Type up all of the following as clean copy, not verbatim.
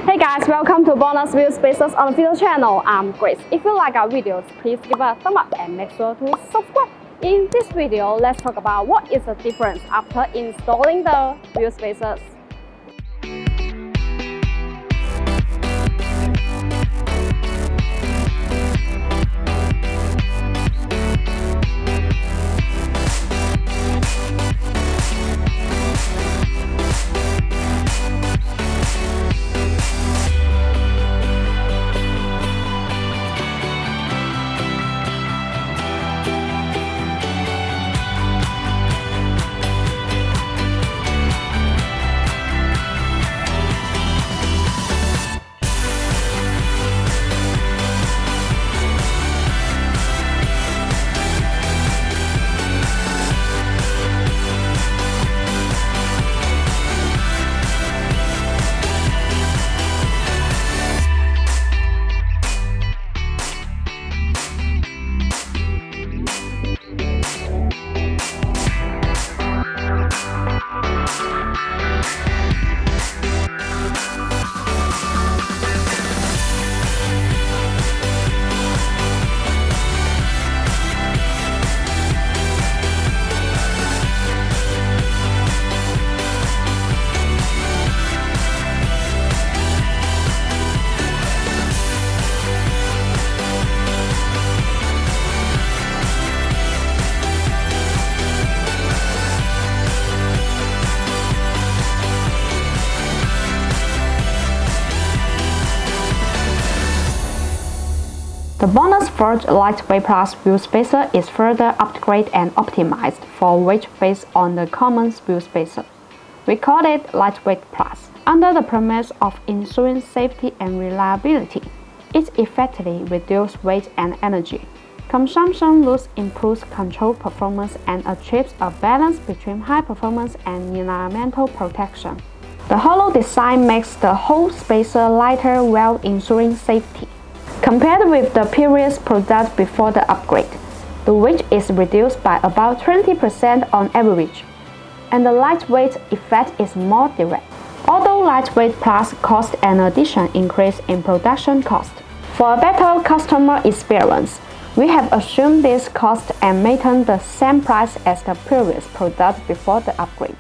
Hey guys, welcome to Bonus View Spaces on the video channel. I'm Grace. If you like our videos, please give a thumb up and make sure to subscribe. In this video, let's talk about what is the difference after installing the view spaces. The BONOSS Lightweight Plus View Spacer is further upgraded and optimized for weight based on the common view spacer. We call it Lightweight Plus under the premise of ensuring safety and reliability. It effectively reduces weight and energy consumption, thus improves control performance and achieves a balance between high performance and environmental protection. The hollow design makes the whole spacer lighter while ensuring safety. Compared with the previous product before the upgrade, the weight is reduced by about 20% on average, and the lightweight effect is more direct. Although Lightweight Plus cost an additional increase in production cost. For a better customer experience, we have assumed this cost and maintained the same price as the previous product before the upgrade.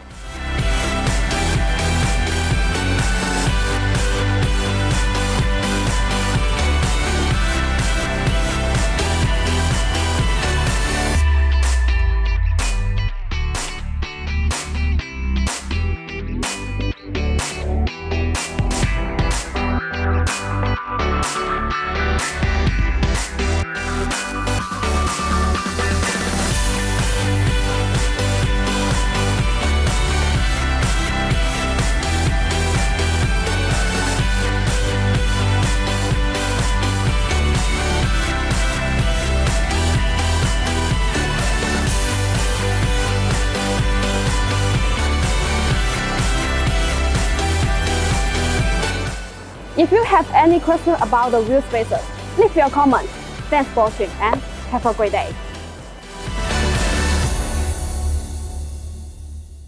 If you have any questions about the view spaces, leave your comments. Thanks for watching and have a great day.